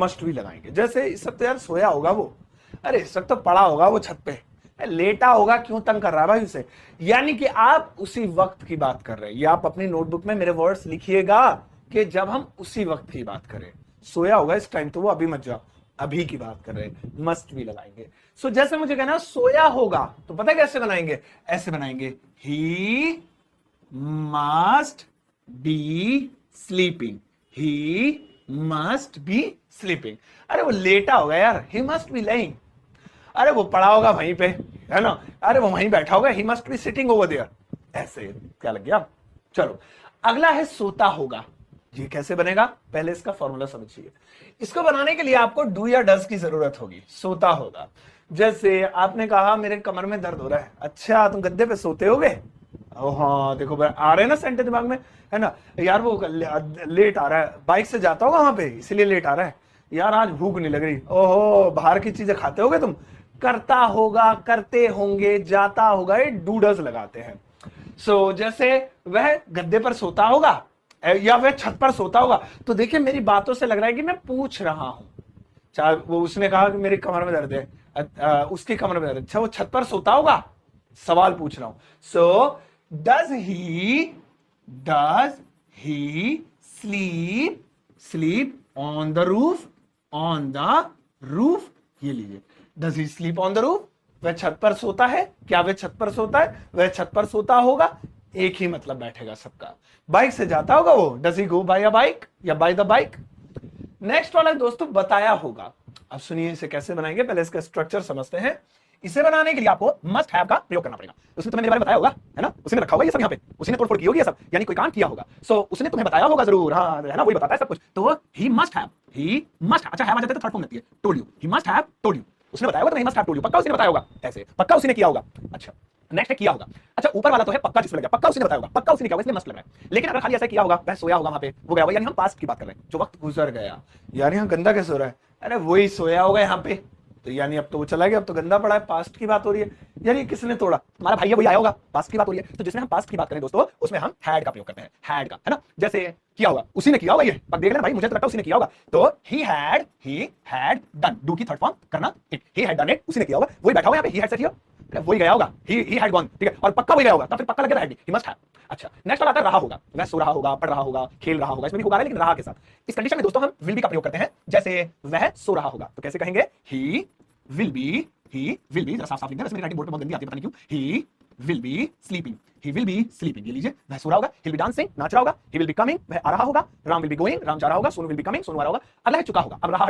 Must भी लगाएंगे। जैसे इस वक्त यार सोया होगा वो, अरे इस वक्त तो पड़ा होगा वो छत पे, लेटा होगा, क्यों तंग कर रहा है भाई उसे। यानी कि आप उसी वक्त की बात कर रहे हैं। ये आप अपनी नोटबुक में मेरे वर्ड्स लिखिएगा कि जब हम उसी वक्त की बात करें, सोया होगा इस टाइम तो वो अभी मत जाओ, अभी की बात कर रहे हैं, मस्ट भी लगाएंगे। सो जैसे मुझे कहना सोया होगा तो पता है कैसे बनाएंगे, ऐसे बनाएंगे, ही मस्ट बी स्लीपिंग, ही मस्ट बी स्लीपिंग। अरे वो लेटा होगा यार, ही मस्ट बी लेइंग। अरे वो पड़ा होगा वहीं पे, है ना, अरे वो वहीं बैठा होगा, he must be sitting over there. ऐसे क्या लग गया। चलो अगला है सोता होगा। ये कैसे बनेगा, पहले इसका फॉर्मूला समझिए। इसको बनाने के लिए आपको डू या डज की जरूरत होगी। सोता होगा, जैसे आपने कहा मेरे कमर में दर्द हो रहा है, अच्छा तुम गद्दे पे सोते होगे। हाँ देखो आ रहे हैं ना सेंटेंस दिमाग में, है ना, यार वो लेट आ रहा है, बाइक से जाता होगा वहां पे इसलिए लेट आ रहा है, यार आज भूख नहीं लग रही, ओहो बाहर की चीजें खाते होगे तुम। करता होगा, करते होंगे, जाता होगा, ये डू डज लगाते हैं। सो जैसे वह गद्दे पर सोता होगा या वह छत पर सोता होगा, तो देखिए मेरी बातों से लग रहा है कि मैं पूछ रहा हूं। चाहे वो उसने कहा कि मेरी कमर में दर्द है, उसकी कमर में दर्द है, अच्छा वो छत पर सोता होगा, सवाल पूछ रहा हूं। So does he sleep on the roof, on the roof, ये लीजिए, does he sleep on the roof, वह छत पर सोता है, क्या वह छत पर सोता है, वह छत पर सोता होगा, एक ही मतलब बैठेगा सबका। बाइक से जाता होगा वो, does he go by a bike या बाय द बाइक। नेक्स्ट वाला दोस्तों बताया होगा। अब सुनिए इसे कैसे बनाएंगे, पहले इसका स्ट्रक्चर समझते हैं। इसे बनाने के लिए आपको मस्ट हैव का प्रयोग करना पड़ेगा। उसने तुम्हें मेरे बारे में बताया होगा, है ना, उसने रखा होगा ये सब यहाँ पे, उसने तोड़ फोड़ की होगी ये सब, यानी कोई काम किया होगा। सो उसने तुम्हें बताया होगा जरूर, हाँ है ना, वही बताता है सब कुछ। तो ही मस्ट हैव, अच्छा हैव आ जाता है तो थर्ड फॉर्म लगती है, told you, he must have told you. उसने बताया होगा तो he must have told you, पक्का उसने बताया होगा, ऐसे पक्का उसने किया होगा। अच्छा नेक्स्ट है किया होगा। अच्छा ऊपर वाला तो है पक्का जिसमें लग गया, पक्का उसने बताया होगा, पक्का उसने किया होगा इसलिए मस्ट लग रहा है। लेकिन अगर खाली ऐसा किया होगा, वह सोया होगा वहां पे, वो गया होगा, यानी हम पास्ट की बात कर रहे हैं, जो वक्त गुजर गया। यार यहाँ गंदा कैसे हो रहा है, अरे वही सोया होगा यहाँ पे, तो यानी अब तो वो चला गया, अब तो गंदा पड़ा है, पास्ट की बात हो रही है। यार ये किसने तोड़ा, तुम्हारा भाई है वही आया होगा, पास्ट की बात हो रही है। तो जिसमें हम पास्ट की बात करें दोस्तों, उसमें हम हैड का प्रयोग करते हैं, हैड का, है ना। जैसे किया होगा, उसी ने किया होगा, ये देख लेना भाई, मुझे तो लगता है उसी ने किया होगा। तो ही हैड डन, डू की थर्ड फॉर्म करना it, he had done it, उसी ने किया होगा, वही बैठा होगा यहाँ पे, ही हैड सेट हियर, वही गया होगा, ही हैड गॉन, ठीक है, और पक्का वही गया होगा, तब फिर पक्का लग गया, ही मस्ट हैव। अच्छा नेक्स्ट वाला आता है रहा होगा। वह सो रहा होगा, पढ़ रहा होगा, खेल रहा होगा, इसमें भी होगा है लेकिन रहा के साथ। इस कंडीशन में दोस्तों हम विल बी का प्रयोग करते हैं। जैसे वह सो रहा होगा तो कैसे कहेंगे, ही विल बी, जरा साफ साफ लिखना, वैसे मेरी राइटिंग बोर्ड पे बहुत गंदी आती है, पता नहीं क्यों। ही विल बी स्लीपिंग, ये लीजिए, वह सो रहा होगा, ही विल बी डांसिंग, नाच रहा होगा, ही विल बी कमिंग, वह आ रहा होगा, Ram will be going, Ram जा रहा होगा, Sonu will be coming, Sonu आ रहा होगा। अगला है चुका होगा। अब रहा